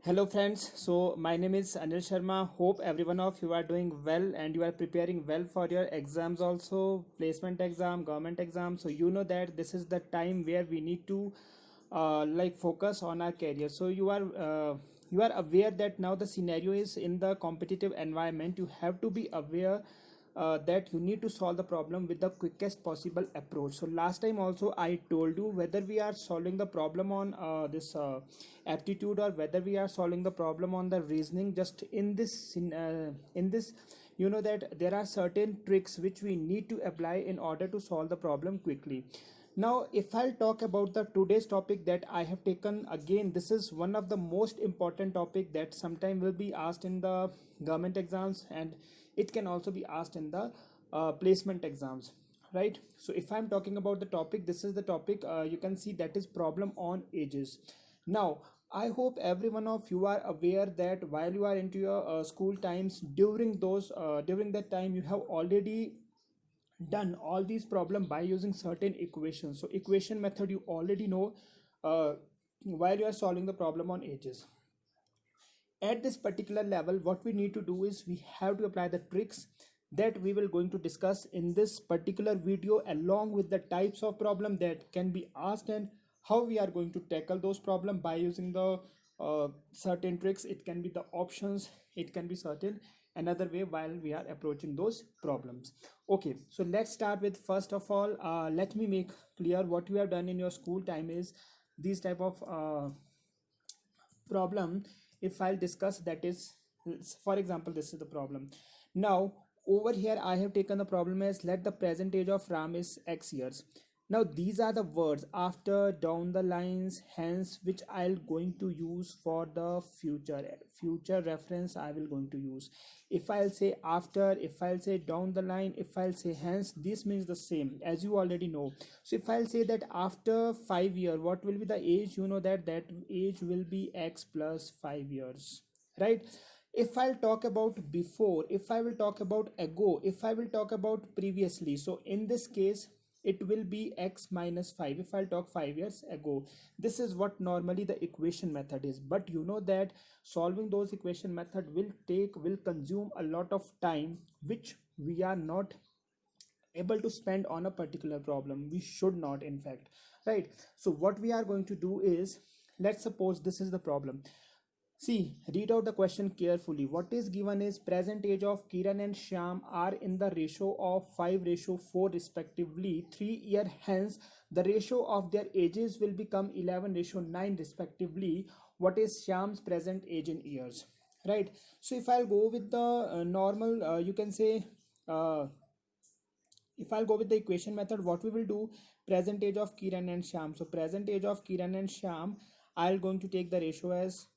Hello friends, so my name is Anil Sharma. Hope every one of you are doing well and you are preparing well for your exams also, placement exam, government exam. So you know that this is the time where we need to focus on our career. So you are aware that now the scenario is in the competitive environment. You have to be aware that you need to solve the problem with the quickest possible approach. So last time also I told you whether we are solving the problem on this aptitude or whether we are solving the problem on the reasoning. Just in this you know that there are certain tricks which we need to apply in order to solve the problem quickly. Now if I'll talk about the today's topic that I have taken, again this is one of the most important topic that sometime will be asked in the government exams, and it can also be asked in the placement exams, right? So if I'm talking about the topic, this is the topic, you can see that is problem on ages. Now I hope every one of you are aware that while you are into your school times, during that time you have already done all these problem by using certain equations. So equation method you already know uh, while you are solving the problem on ages. At this particular level, what we need to do is we have to apply the tricks that we will going to discuss in this particular video, along with the types of problem that can be asked and how we are going to tackle those problem by using the certain tricks. It can be the options, it can be certain another way while we are approaching those problems. Okay, so let's start with, first of all, let me make clear what you have done in your school time is these type of problem. If I'll discuss, that is, for example, this is the problem. Now over here I have taken the problem as, let the present age of Ram is x years. Now these are the words after, down the lines, hence, which I'll going to use for the future reference. I will going to use, if I'll say after, if I'll say down the line, if I'll say hence, this means the same as you already know. So if I'll say that after 5 year, what will be the age, you know that that age will be x plus 5 years, right? If I'll talk about before, if I will talk about ago, if I will talk about previously, so in this case it will be x minus 5 if I'll talk 5 years ago. This is what normally the equation method is, but you know that solving those equation method will consume a lot of time, which we are not able to spend on a particular problem. We should not, in fact, right? So what we are going to do is, let's suppose this is the problem. See, read out the question carefully. What is given is, present age of Kiran and Shyam are in the ratio of 5:4 respectively. 3 year hence, the ratio of their ages will become 11:9 respectively. What is Shyam's present age in years? Right. So if I'll go with the normal, you can say, uh, if I'll go with the equation method, what we will do, present age of Kiran and Shyam. So present age of Kiran and Shyam, I'll going to take the ratio as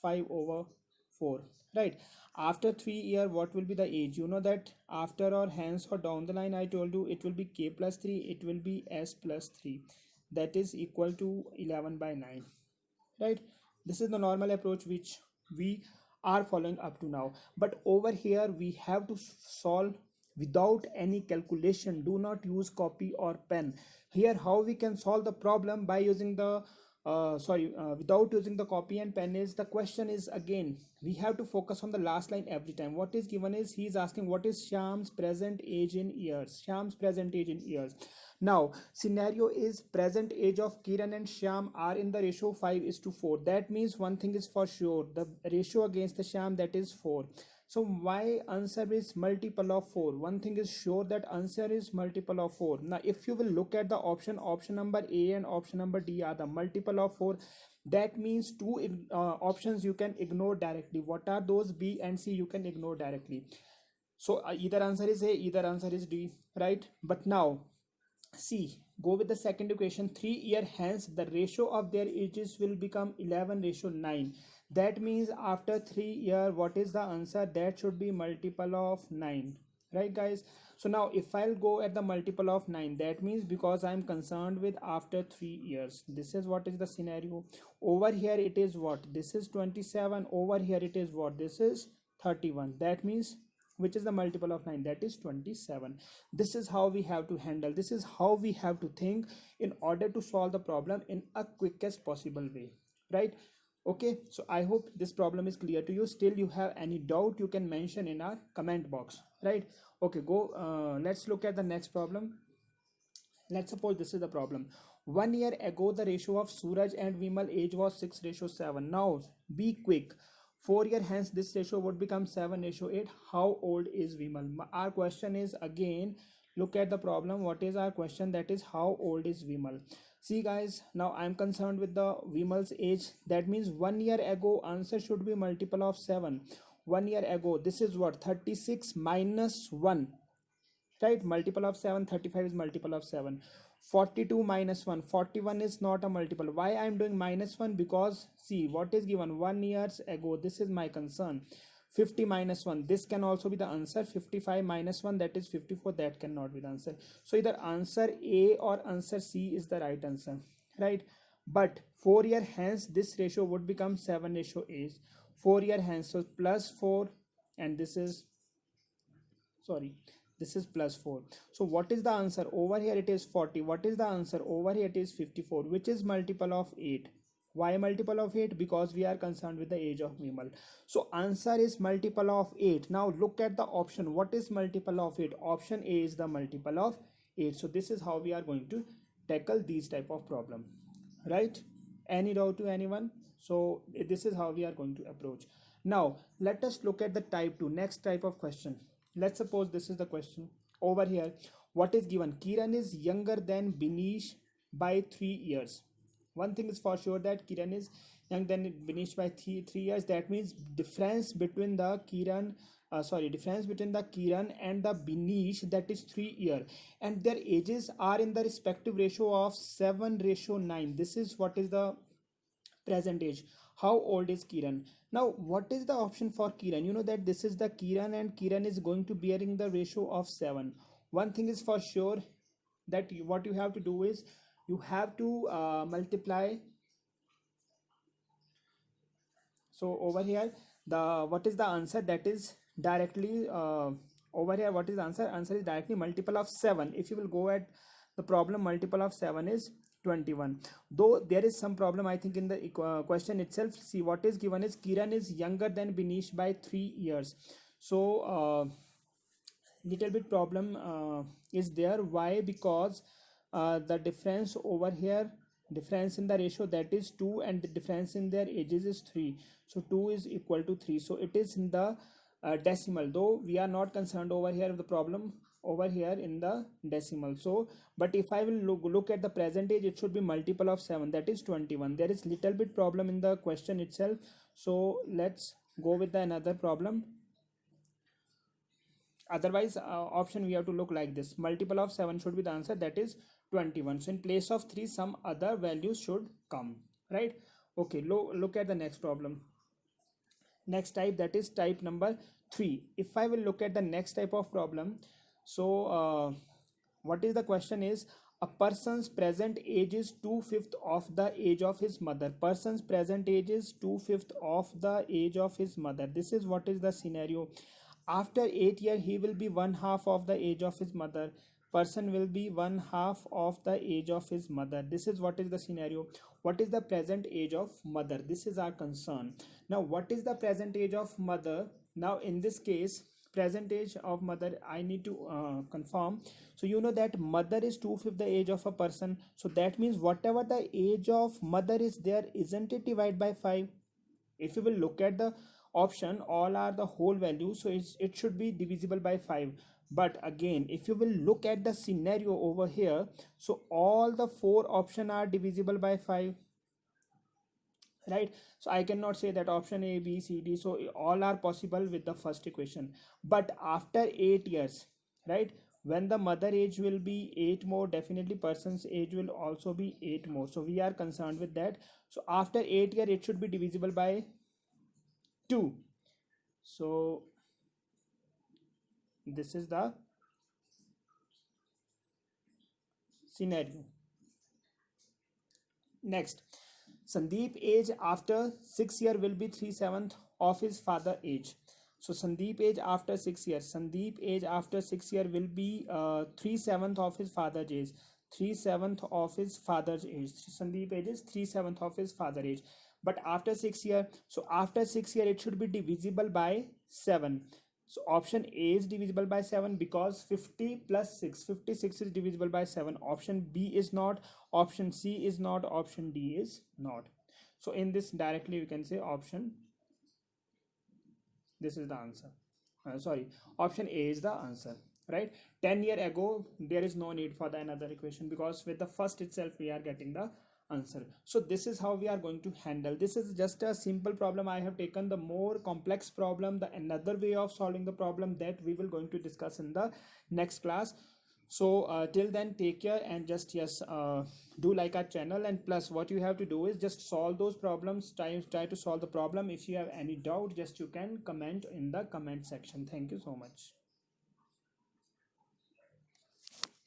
5/4, right? After 3 year, what will be the age? You know that after or hence or down the line, I told you it will be k plus 3, it will be s plus 3, that is equal to 11/9, right? This is the normal approach which we are following up to now. But over here we have to solve without any calculation. Do not use copy or pen. Here how we can solve the problem by using the without using the copy and pen is, the question is, again we have to focus on the last line every time. What is given is, he is asking what is Shyam's present age in years. Shyam's present age in years. Now scenario is, present age of Kiran and Shyam are in the ratio 5:4. That means one thing is for sure, the ratio against the Shyam, that is 4. So why answer is multiple of 4? One thing is sure, that answer is multiple of 4. Now if you will look at the option number A and option number D are the multiple of 4. That means two options you can ignore directly. What are those? B and C you can ignore directly. So either answer is A, either answer is D, right? But now see, go with the second equation. 3 year hence, the ratio of their ages will become 11:9. That means after 3 year, what is the answer? That should be multiple of 9, right guys? So now if I'll go at the multiple of 9, that means, because I'm concerned with after 3 years, this is what is the scenario. Over here it is what? This is 27. Over here it is what? This is 31. That means, which is the multiple of 9? That is 27. This is how we have to handle, this is how we have to think in order to solve the problem in a quickest possible way, right? Okay, so I hope this problem is clear to you. Still you have any doubt, you can mention in our comment box, right? Okay, go, let's look at the next problem. Let's suppose this is the problem. 1 year ago, the ratio of Suraj and Vimal age was 6:7. Now, be quick. 4 year hence, this ratio would become 7:8. How old is Vimal? Our question is again, look at the problem. What is our question? That is, how old is Vimal? See, guys, now I'm concerned with the Vimal's age. That means 1 year ago, answer should be multiple of 7. 1 year ago, this is what? 36 minus 1, right? Multiple of 7, 35 is multiple of 7. 42 minus 1, 41 is not a multiple. Why I'm doing minus 1? Because see what is given 1 years ago, this is my concern. 50 minus 1, this can also be the answer. 55 minus 1, that is 54, that cannot be the answer. So either answer A or answer C is the right answer, right? But 4 year hence, this ratio would become 7:8. 4 year hence, so plus 4, and this is, sorry, this is plus 4. So what is the answer over here? It is 40. What is the answer over here? It is 54, which is multiple of 8. Why multiple of 8? Because we are concerned with the age of Vimal. So answer is multiple of 8. Now look at the option. What is multiple of 8? Option A is the multiple of 8. So this is how we are going to tackle these type of problem, right? Any doubt to anyone? So this is how we are going to approach. Now let us look at the type 2, next type of question. Let's suppose this is the question over here. What is given? Kiran is younger than Binish by 3 years. One thing is for sure, that Kiran is younger than Binish by three years. That means difference between the difference between the Kiran and the Binish, that is 3 years, and their ages are in the respective ratio of 7:9. This is what is the present age. How old is Kiran? Now what is the option for Kiran? You know that this is the Kiran, and Kiran is going to bearing the ratio of 7. One thing is for sure, that what you have to do is, you have to multiply. So over here, the what is the answer? That is directly over here, what is the answer? Answer is directly multiple of 7. If you will go at the problem, multiple of 7 is 21. Though there is some problem, I think, in the question itself. See what is given is Kiran is younger than Binish by 3 years. So little bit problem is there. Why? Because the difference over here, difference in the ratio, that is 2, and the difference in their ages is 3. So 2 is equal to 3, so it is in the decimal. Though we are not concerned over here with the problem over here in the decimal. So but if I will look at the present age, it should be multiple of 7, that is 21. There is little bit problem in the question itself. So let's go with the another problem. Otherwise option we have to look like this. Multiple of 7 should be the answer, that is 21. So in place of 3, some other values should come, right? Okay, look at the next problem. Next type, that is type number 3. If I will look at the next type of problem, so what is the question is, a person's present age is 2/5 of the age of his mother. Person's present age is 2/5 of the age of his mother. This is what is the scenario. After 8 years, he will be one half of the age of his mother. Person will be one half of the age of his mother. This is what is the scenario. What is the present age of mother? This is our concern. Now what is the present age of mother? Now in this case, present age of mother, I need to confirm. So you know that mother is 2/5 the age of a person. So that means whatever the age of mother is there, isn't it divided by 5? If you will look at the option, all are the whole value, so it should be divisible by 5. But again, if you will look at the scenario over here, so all the 4 option are divisible by 5, right? So I cannot say that option A, B, C, D, so all are possible with the first equation. But after 8 years, right, when the mother age will be 8 more, definitely person's age will also be 8 more. So we are concerned with that. So after 8 year, it should be divisible by 2. So this is the scenario. Next, Sandeep age after 6 year will be 3/7 of his father age. So Sandeep age after 6 years, Sandeep age after 6 year will be 3/7 of his father's age. 3/7 of his father's age. Sandeep age is 3/7 of his father age. But after 6 year, so after 6 year it should be divisible by 7. So option A is divisible by 7 because 50 plus 6, 56 is divisible by 7. Option B is not, option C is not, option D is not. So in this directly we can say option, this is the answer. Sorry, option A is the answer, right? 10 year ago there is no need for the another equation because with the first itself we are getting the answer. So this is how we are going to handle. This is just a simple problem. I have taken the more complex problem, the another way of solving the problem that we will going to discuss in the next class. So till then, take care and just yes, do like our channel. And plus what you have to do is just solve those problems, try to solve the problem. If you have any doubt, just you can comment in the comment section. Thank you so much.